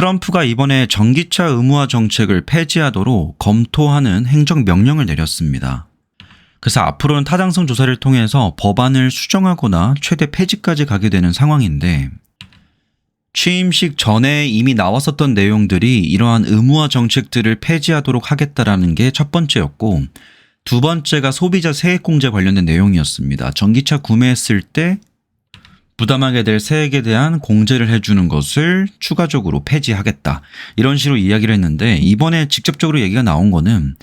트럼프가 이번에 전기차 의무화 정책을 폐지하도록 검토하는 행정명령을 내렸습니다. 그래서 앞으로는 타당성 조사를 통해서 법안을 수정하거나 최대 폐지까지 가게 되는 상황인데, 취임식 전에 이미 나왔었던 내용들이 이러한 의무화 정책들을 폐지하도록 하겠다라는 게 첫 번째였고, 두 번째가 소비자 세액공제 관련된 내용이었습니다. 전기차 구매했을 때 부담하게 될 세액에 대한 공제를 해주는 것을 추가적으로 폐지하겠다, 이런 식으로 이야기를 했는데, 이번에 직접적으로 얘기가 나온 거는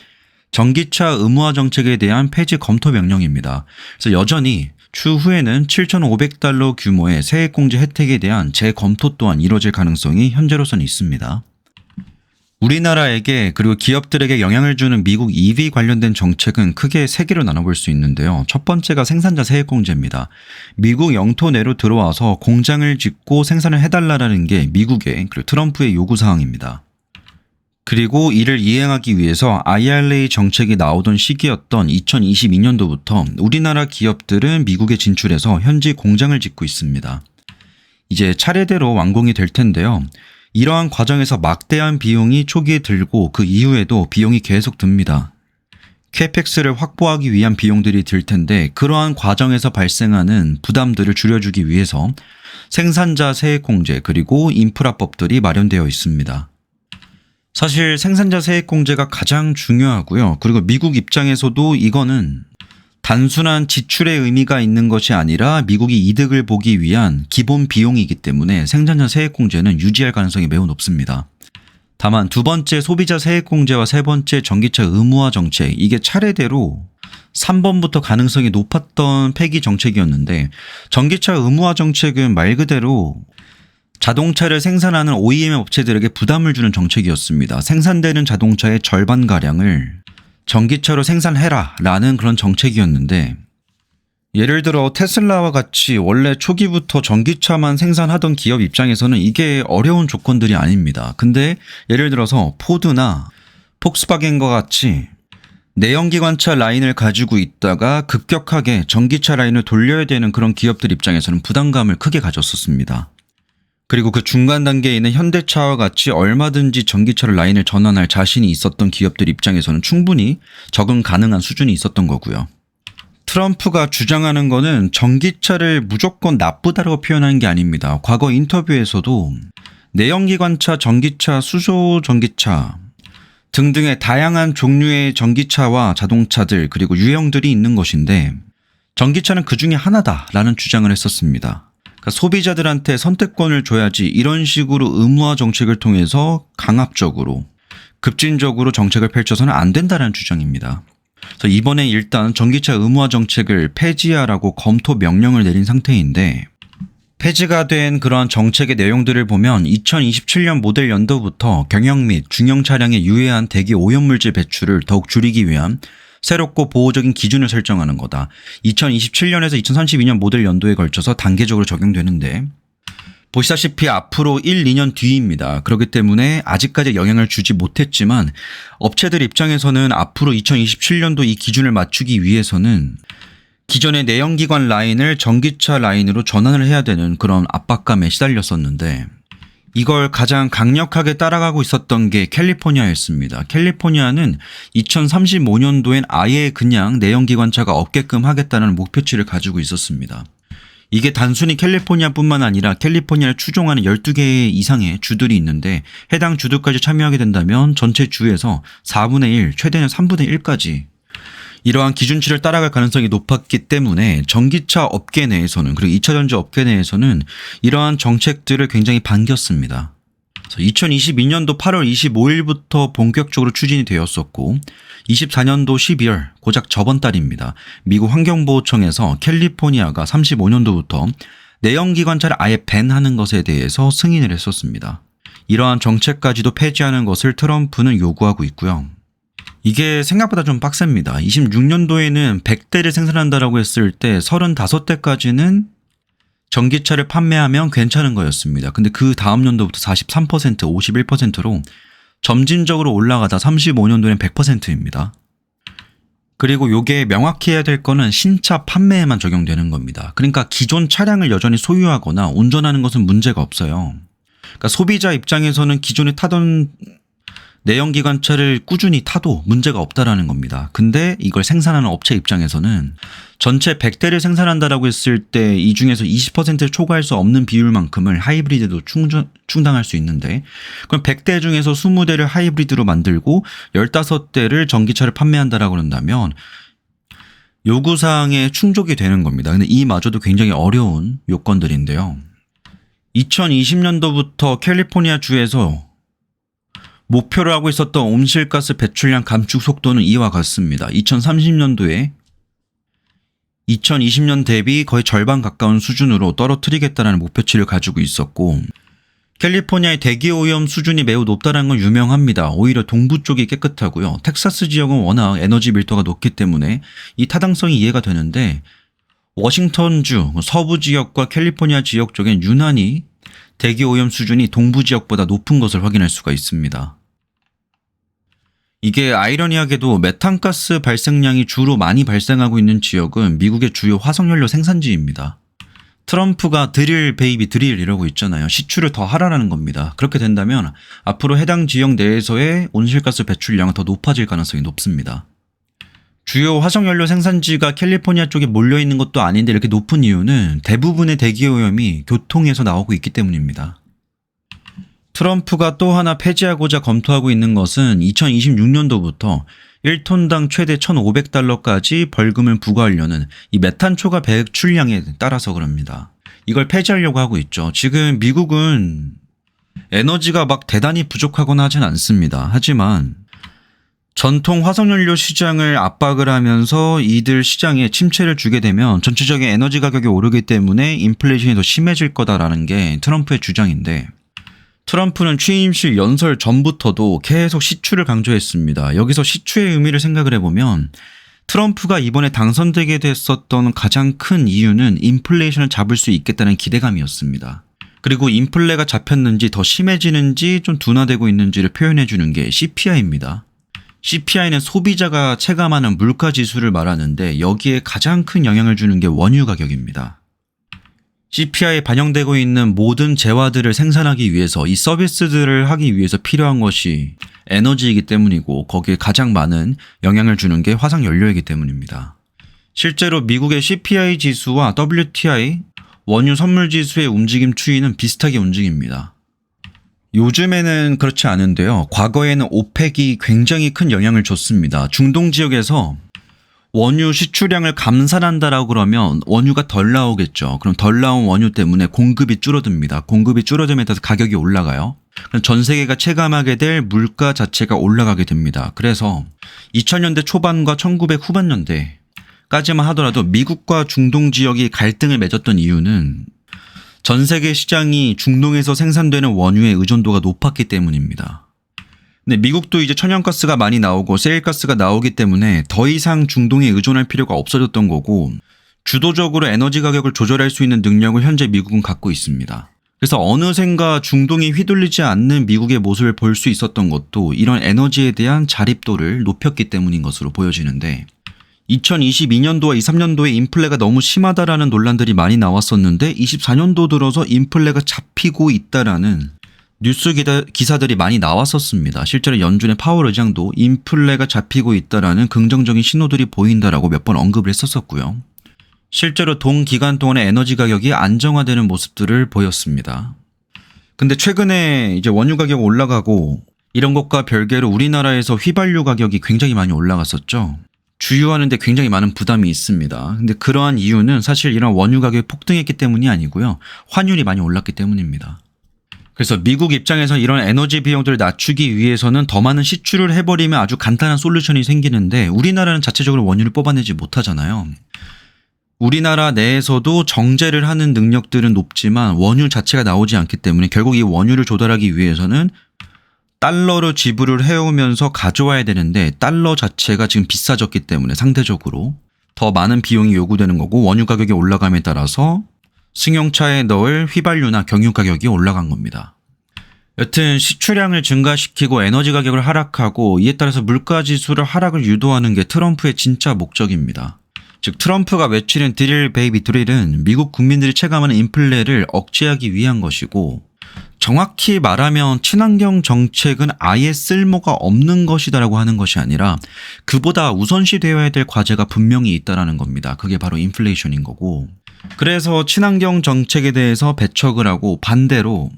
전기차 의무화 정책에 대한 폐지 검토 명령입니다. 그래서 여전히 추후에는 $7,500 규모의 세액공제 혜택에 대한 재검토 또한 이뤄질 가능성이 현재로서는 있습니다. 우리나라에게 그리고 기업들에게 영향을 주는 미국 EV 관련된 정책은 크게 세 개로 나눠볼 수 있는데요. 첫 번째가 생산자 세액공제입니다. 미국 영토 내로 들어와서 공장을 짓고 생산을 해달라는 게 미국의 그리고 트럼프의 요구사항입니다. 그리고 이를 이행하기 위해서 IRA 정책이 나오던 시기였던 2022년도부터 우리나라 기업들은 미국에 진출해서 현지 공장을 짓고 있습니다. 이제 차례대로 완공이 될 텐데요. 이러한 과정에서 막대한 비용이 초기에 들고 그 이후에도 비용이 계속 듭니다. 캐펙스를 확보하기 위한 비용들이 들 텐데, 그러한 과정에서 발생하는 부담들을 줄여주기 위해서 생산자 세액공제 그리고 인프라법들이 마련되어 있습니다. 사실 생산자 세액공제가 가장 중요하고요. 그리고 미국 입장에서도 이거는 단순한 지출의 의미가 있는 것이 아니라 미국이 이득을 보기 위한 기본 비용이기 때문에 생산자 세액공제는 유지할 가능성이 매우 높습니다. 다만 두 번째 소비자 세액공제와 세 번째 전기차 의무화 정책, 이게 차례대로 3번부터 가능성이 높았던 폐기 정책이었는데, 전기차 의무화 정책은 말 그대로 자동차를 생산하는 OEM 업체들에게 부담을 주는 정책이었습니다. 생산되는 자동차의 절반가량을 전기차로 생산해라 라는 그런 정책이었는데, 예를 들어 테슬라와 같이 원래 초기부터 전기차만 생산하던 기업 입장에서는 이게 어려운 조건들이 아닙니다. 근데 예를 들어서 포드나 폭스바겐과 같이 내연기관차 라인을 가지고 있다가 급격하게 전기차 라인을 돌려야 되는 그런 기업들 입장에서는 부담감을 크게 가졌었습니다. 그리고 그 중간 단계에 있는 현대차와 같이 얼마든지 전기차로 라인을 전환할 자신이 있었던 기업들 입장에서는 충분히 적응 가능한 수준이 있었던 거고요. 트럼프가 주장하는 거는 전기차를 무조건 나쁘다라고 표현하는 게 아닙니다. 과거 인터뷰에서도 내연기관차, 전기차, 수소 전기차 등등의 다양한 종류의 전기차와 자동차들 그리고 유형들이 있는 것인데, 전기차는 그 중에 하나다라는 주장을 했었습니다. 그러니까 소비자들한테 선택권을 줘야지, 이런 식으로 의무화 정책을 통해서 강압적으로 급진적으로 정책을 펼쳐서는 안 된다는 주장입니다. 그래서 이번에 일단 전기차 의무화 정책을 폐지하라고 검토 명령을 내린 상태인데, 폐지가 된 그러한 정책의 내용들을 보면 2027년 모델 연도부터 경영 및 중형 차량의 유해한 대기 오염물질 배출을 더욱 줄이기 위한 새롭고 보호적인 기준을 설정하는 거다. 2027년에서 2032년 모델 연도에 걸쳐서 단계적으로 적용되는데, 보시다시피 앞으로 1, 2년 뒤입니다. 그렇기 때문에 아직까지 영향을 주지 못했지만 업체들 입장에서는 앞으로 2027년도 이 기준을 맞추기 위해서는 기존의 내연기관 라인을 전기차 라인으로 전환을 해야 되는 그런 압박감에 시달렸었는데, 이걸 가장 강력하게 따라가고 있었던 게 캘리포니아였습니다. 캘리포니아는 2035년도엔 아예 그냥 내연기관차가 없게끔 하겠다는 목표치를 가지고 있었습니다. 이게 단순히 캘리포니아뿐만 아니라 캘리포니아를 추종하는 12개 이상의 주들이 있는데, 해당 주들까지 참여하게 된다면 전체 주에서 4분의 1, 최대는 3분의 1까지 이러한 기준치를 따라갈 가능성이 높았기 때문에 전기차 업계 내에서는, 그리고 2차전지 업계 내에서는 이러한 정책들을 굉장히 반겼습니다. 2022년도 8월 25일부터 본격적으로 추진이 되었었고, 24년도 12월, 고작 저번 달입니다. 미국 환경보호청에서 캘리포니아가 35년도부터 내연기관차를 아예 밴하는 것에 대해서 승인을 했었습니다. 이러한 정책까지도 폐지하는 것을 트럼프는 요구하고 있고요. 이게 생각보다 좀 빡셉니다. 26년도에는 100대를 생산한다라고 했을 때 35대까지는 전기차를 판매하면 괜찮은 거였습니다. 근데 그 다음 년도부터 43%, 51%로 점진적으로 올라가다 35년도에는 100%입니다. 그리고 요게 명확히 해야 될 거는 신차 판매에만 적용되는 겁니다. 그러니까 기존 차량을 여전히 소유하거나 운전하는 것은 문제가 없어요. 그러니까 소비자 입장에서는 기존에 타던 내연기관차를 꾸준히 타도 문제가 없다라는 겁니다. 근데 이걸 생산하는 업체 입장에서는 전체 100대를 생산한다라고 했을 때 이 중에서 20%를 초과할 수 없는 비율만큼을 하이브리드로 충당할 수 있는데, 그럼 100대 중에서 20대를 하이브리드로 만들고 15대를 전기차를 판매한다라고 그런다면 요구사항에 충족이 되는 겁니다. 근데 이마저도 굉장히 어려운 요건들인데요. 2020년도부터 캘리포니아 주에서 목표로 하고 있었던 온실가스 배출량 감축 속도는 이와 같습니다. 2030년도에 2020년 대비 거의 절반 가까운 수준으로 떨어뜨리겠다는 목표치를 가지고 있었고, 캘리포니아의 대기오염 수준이 매우 높다는 건 유명합니다. 오히려 동부 쪽이 깨끗하고요. 텍사스 지역은 워낙 에너지 밀도가 높기 때문에 이 타당성이 이해가 되는데, 워싱턴주 서부 지역과 캘리포니아 지역 쪽엔 유난히 대기오염 수준이 동부 지역보다 높은 것을 확인할 수가 있습니다. 이게 아이러니하게도 메탄가스 발생량이 주로 많이 발생하고 있는 지역은 미국의 주요 화석연료 생산지입니다. 트럼프가 드릴 베이비 드릴 이러고 있잖아요. 시추를 더 하라는 겁니다. 그렇게 된다면 앞으로 해당 지역 내에서의 온실가스 배출량은 더 높아질 가능성이 높습니다. 주요 화석연료 생산지가 캘리포니아 쪽에 몰려있는 것도 아닌데 이렇게 높은 이유는 대부분의 대기오염이 교통에서 나오고 있기 때문입니다. 트럼프가 또 하나 폐지하고자 검토하고 있는 것은 2026년도부터 1톤당 최대 $1,500까지 벌금을 부과하려는 이 메탄 초과 배출량에 따라서 그럽니다. 이걸 폐지하려고 하고 있죠. 지금 미국은 에너지가 막 대단히 부족하거나 하진 않습니다. 하지만 전통 화석연료 시장을 압박을 하면서 이들 시장에 침체를 주게 되면 전체적인 에너지 가격이 오르기 때문에 인플레이션이 더 심해질 거다라는 게 트럼프의 주장인데, 트럼프는 취임식 연설 전부터도 계속 시추를 강조했습니다. 여기서 시추의 의미를 생각을 해보면 트럼프가 이번에 당선되게 됐었던 가장 큰 이유는 인플레이션을 잡을 수 있겠다는 기대감이었습니다. 그리고 인플레가 잡혔는지 더 심해지는지 좀 둔화되고 있는지를 표현해 주는 게 CPI입니다. CPI는 소비자가 체감하는 물가지수를 말하는데 여기에 가장 큰 영향을 주는 게 원유 가격입니다. CPI에 반영되고 있는 모든 재화들을 생산하기 위해서, 이 서비스들을 하기 위해서 필요한 것이 에너지이기 때문이고 거기에 가장 많은 영향을 주는 게 화석연료이기 때문입니다. 실제로 미국의 CPI 지수와 WTI 원유 선물 지수의 움직임 추이는 비슷하게 움직입니다. 요즘에는 그렇지 않은데요. 과거에는 오펙이 굉장히 큰 영향을 줬습니다. 중동 지역에서 원유 시추량을 감산한다라고 그러면 원유가 덜 나오겠죠. 그럼 덜 나온 원유 때문에 공급이 줄어듭니다. 공급이 줄어들면 따라서 가격이 올라가요. 그럼 전 세계가 체감하게 될 물가 자체가 올라가게 됩니다. 그래서 2000년대 초반과 1900 후반년대까지만 하더라도 미국과 중동 지역이 갈등을 맺었던 이유는 전 세계 시장이 중동에서 생산되는 원유의 의존도가 높았기 때문입니다. 근데 미국도 이제 천연가스가 많이 나오고 세일가스가 나오기 때문에 더 이상 중동에 의존할 필요가 없어졌던 거고, 주도적으로 에너지 가격을 조절할 수 있는 능력을 현재 미국은 갖고 있습니다. 그래서 어느샌가 중동이 휘둘리지 않는 미국의 모습을 볼 수 있었던 것도 이런 에너지에 대한 자립도를 높였기 때문인 것으로 보여지는데, 2022년도와 23년도에 인플레가 너무 심하다라는 논란들이 많이 나왔었는데 24년도 들어서 인플레가 잡히고 있다라는 뉴스 기사들이 많이 나왔었습니다. 실제로 연준의 파월 의장도 인플레가 잡히고 있다라는 긍정적인 신호들이 보인다라고 몇 번 언급을 했었고요. 실제로 동기간 동안에 에너지 가격이 안정화되는 모습들을 보였습니다. 근데 최근에 이제 원유 가격 올라가고 이런 것과 별개로 우리나라에서 휘발유 가격이 굉장히 많이 올라갔었죠. 주유하는데 굉장히 많은 부담이 있습니다. 근데 그러한 이유는 사실 이런 원유 가격이 폭등했기 때문이 아니고요. 환율이 많이 올랐기 때문입니다. 그래서 미국 입장에서 이런 에너지 비용들을 낮추기 위해서는 더 많은 시추를 해버리면 아주 간단한 솔루션이 생기는데, 우리나라는 자체적으로 원유를 뽑아내지 못하잖아요. 우리나라 내에서도 정제를 하는 능력들은 높지만 원유 자체가 나오지 않기 때문에 결국 이 원유를 조달하기 위해서는 달러로 지불을 해오면서 가져와야 되는데, 달러 자체가 지금 비싸졌기 때문에 상대적으로 더 많은 비용이 요구되는 거고, 원유 가격이 올라감에 따라서 승용차에 넣을 휘발유나 경유 가격이 올라간 겁니다. 여튼 시추량을 증가시키고 에너지 가격을 하락하고 이에 따라서 물가지수를 하락을 유도하는 게 트럼프의 진짜 목적입니다. 즉 트럼프가 외치는 드릴 베이비 드릴은 미국 국민들이 체감하는 인플레를 억제하기 위한 것이고, 정확히 말하면 친환경 정책은 아예 쓸모가 없는 것이다라고 하는 것이 아니라 그보다 우선시되어야 될 과제가 분명히 있다라는 겁니다. 그게 바로 인플레이션인 거고. 그래서 친환경 정책에 대해서 배척을 하고 반대로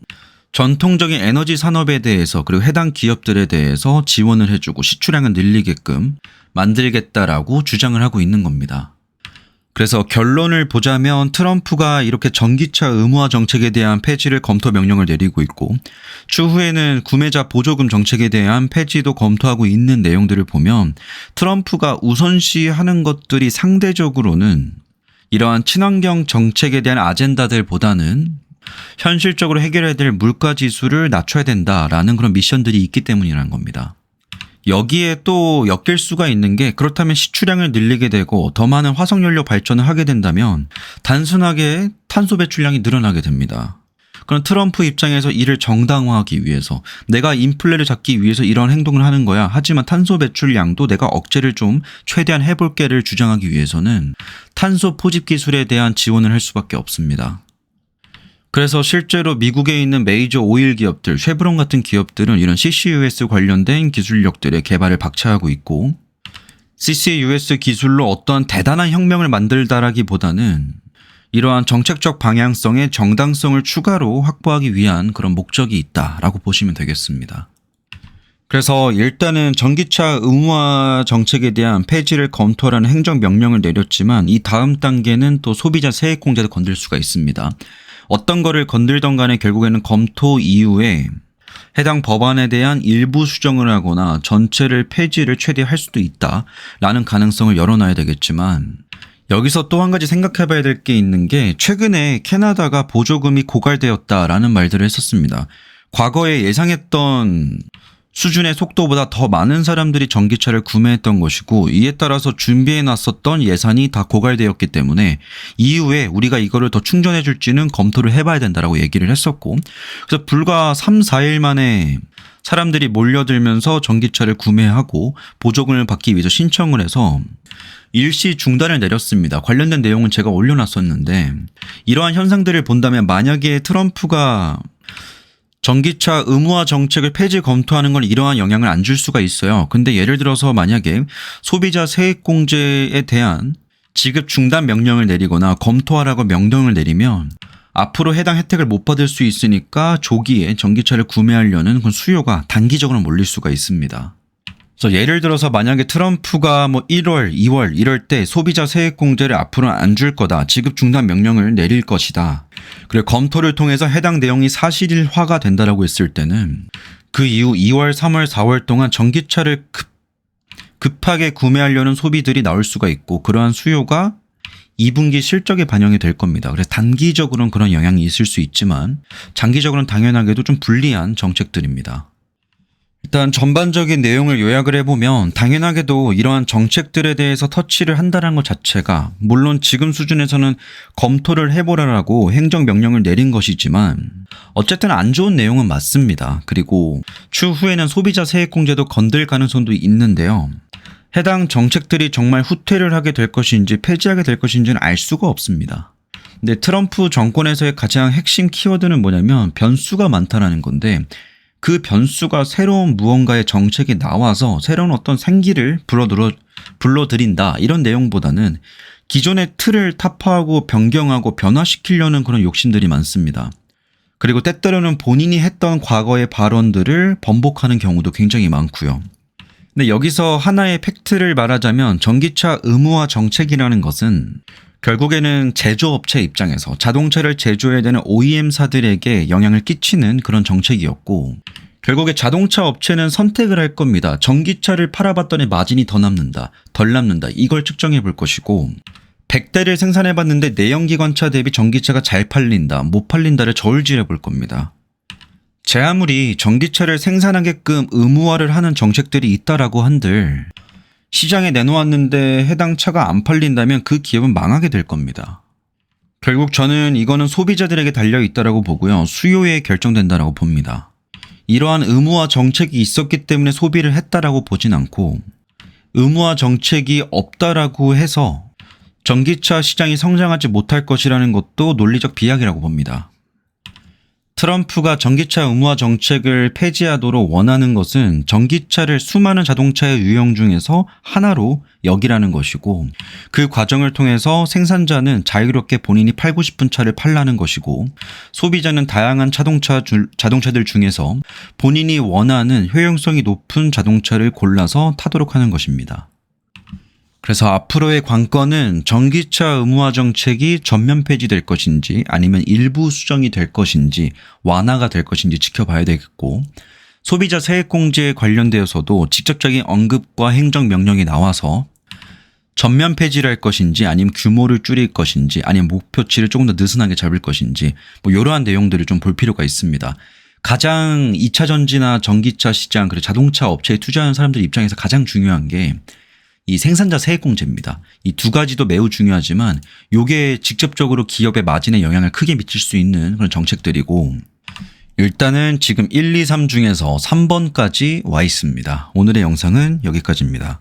전통적인 에너지 산업에 대해서 그리고 해당 기업들에 대해서 지원을 해주고 시추량을 늘리게끔 만들겠다라고 주장을 하고 있는 겁니다. 그래서 결론을 보자면 트럼프가 이렇게 전기차 의무화 정책에 대한 폐지를 검토 명령을 내리고 있고 추후에는 구매자 보조금 정책에 대한 폐지도 검토하고 있는 내용들을 보면 트럼프가 우선시하는 것들이 상대적으로는 이러한 친환경 정책에 대한 아젠다들보다는 현실적으로 해결해야 될 물가 지수를 낮춰야 된다라는 그런 미션들이 있기 때문이라는 겁니다. 여기에 또 엮일 수가 있는 게 그렇다면 시추량을 늘리게 되고 더 많은 화석연료 발전을 하게 된다면 단순하게 탄소 배출량이 늘어나게 됩니다. 그럼 트럼프 입장에서 이를 정당화하기 위해서 내가 인플레를 잡기 위해서 이런 행동을 하는 거야. 하지만 탄소 배출량도 내가 억제를 좀 최대한 해볼게를 주장하기 위해서는 탄소 포집 기술에 대한 지원을 할 수밖에 없습니다. 그래서 실제로 미국에 있는 메이저 오일 기업들, 쉐브론 같은 기업들은 이런 CCUS 관련된 기술력들의 개발을 박차하고 있고 CCUS 기술로 어떠한 대단한 혁명을 만들다라기보다는 이러한 정책적 방향성의 정당성을 추가로 확보하기 위한 그런 목적이 있다라고 보시면 되겠습니다. 그래서 일단은 전기차 의무화 정책에 대한 폐지를 검토하라는 행정명령을 내렸지만 이 다음 단계는 또 소비자 세액공제도 건들 수가 있습니다. 어떤 거를 건들던 간에 결국에는 검토 이후에 해당 법안에 대한 일부 수정을 하거나 전체를 폐지를 최대할 수도 있다라는 가능성을 열어놔야 되겠지만 여기서 또 한 가지 생각해 봐야 될 게 있는 게 최근에 캐나다가 보조금이 고갈되었다라는 말들을 했었습니다. 과거에 예상했던 수준의 속도보다 더 많은 사람들이 전기차를 구매했던 것이고 이에 따라서 준비해 놨었던 예산이 다 고갈되었기 때문에 이후에 우리가 이거를 더 충전해 줄지는 검토를 해봐야 된다라고 얘기를 했었고 그래서 불과 3, 4일 만에 사람들이 몰려들면서 전기차를 구매하고 보조금을 받기 위해서 신청을 해서 일시 중단을 내렸습니다. 관련된 내용은 제가 올려놨었는데 이러한 현상들을 본다면 만약에 트럼프가 전기차 의무화 정책을 폐지 검토하는 건 이러한 영향을 안 줄 수가 있어요. 근데 예를 들어서 만약에 소비자 세액공제에 대한 지급 중단 명령을 내리거나 검토하라고 명령을 내리면 앞으로 해당 혜택을 못 받을 수 있으니까 조기에 전기차를 구매하려는 그 수요가 단기적으로 몰릴 수가 있습니다. 그래서 예를 들어서 만약에 트럼프가 1월, 2월 이럴 때 소비자 세액공제를 앞으로는 안 줄 거다. 지급 중단 명령을 내릴 것이다. 그리고 검토를 통해서 해당 내용이 사실화가 된다라고 했을 때는 그 이후 2월, 3월, 4월 동안 전기차를 급하게 구매하려는 소비들이 나올 수가 있고 그러한 수요가 2분기 실적에 반영이 될 겁니다. 그래서 단기적으로는 그런 영향이 있을 수 있지만 장기적으로는 당연하게도 좀 불리한 정책들입니다. 일단 전반적인 내용을 요약을 해보면 당연하게도 이러한 정책들에 대해서 터치를 한다는 것 자체가 물론 지금 수준에서는 검토를 해보라라고 행정명령을 내린 것이지만 어쨌든 안 좋은 내용은 맞습니다. 그리고 추후에는 소비자 세액공제도 건들 가능성도 있는데요. 해당 정책들이 정말 후퇴를 하게 될 것인지 폐지하게 될 것인지는 알 수가 없습니다. 근데 트럼프 정권에서의 가장 핵심 키워드는 뭐냐면 변수가 많다라는 건데 그 변수가 새로운 무언가의 정책이 나와서 새로운 어떤 생기를 불러들인다 이런 내용보다는 기존의 틀을 타파하고 변경하고 변화시키려는 그런 욕심들이 많습니다. 그리고 때때로는 본인이 했던 과거의 발언들을 번복하는 경우도 굉장히 많고요. 근데 여기서 하나의 팩트를 말하자면 전기차 의무화 정책이라는 것은 결국에는 제조업체 입장에서 자동차를 제조해야 되는 OEM사들에게 영향을 끼치는 그런 정책이었고 결국에 자동차 업체는 선택을 할 겁니다. 전기차를 팔아봤더니 마진이 더 남는다, 덜 남는다 이걸 측정해 볼 것이고 100대를 생산해 봤는데 내연기관차 대비 전기차가 잘 팔린다, 못 팔린다를 저울질해 볼 겁니다. 제 아무리 전기차를 생산하게끔 의무화를 하는 정책들이 있다라고 한들 시장에 내놓았는데 해당 차가 안 팔린다면 그 기업은 망하게 될 겁니다. 결국 저는 이거는 소비자들에게 달려있다라고 보고요. 수요에 결정된다라고 봅니다. 이러한 의무화 정책이 있었기 때문에 소비를 했다라고 보진 않고 의무화 정책이 없다라고 해서 전기차 시장이 성장하지 못할 것이라는 것도 논리적 비약이라고 봅니다. 트럼프가 전기차 의무화 정책을 폐지하도록 원하는 것은 전기차를 수많은 자동차의 유형 중에서 하나로 여기라는 것이고, 그 과정을 통해서 생산자는 자유롭게 본인이 팔고 싶은 차를 팔라는 것이고, 소비자는 다양한 자동차들 중에서 본인이 원하는 효용성이 높은 자동차를 골라서 타도록 하는 것입니다. 그래서 앞으로의 관건은 전기차 의무화 정책이 전면 폐지될 것인지 아니면 일부 수정이 될 것인지 완화가 될 것인지 지켜봐야 되겠고, 소비자 세액공제에 관련되어서도 직접적인 언급과 행정명령이 나와서 전면 폐지를 할 것인지 아니면 규모를 줄일 것인지 아니면 목표치를 조금 더 느슨하게 잡을 것인지 뭐 이러한 내용들을 좀 볼 필요가 있습니다. 가장 2차 전지나 전기차 시장 그리고 자동차 업체에 투자하는 사람들 입장에서 가장 중요한 게 이 생산자 세액공제입니다. 이 두 가지도 매우 중요하지만 이게 직접적으로 기업의 마진에 영향을 크게 미칠 수 있는 그런 정책들이고, 일단은 지금 1, 2, 3 중에서 3번까지 와 있습니다. 오늘의 영상은 여기까지입니다.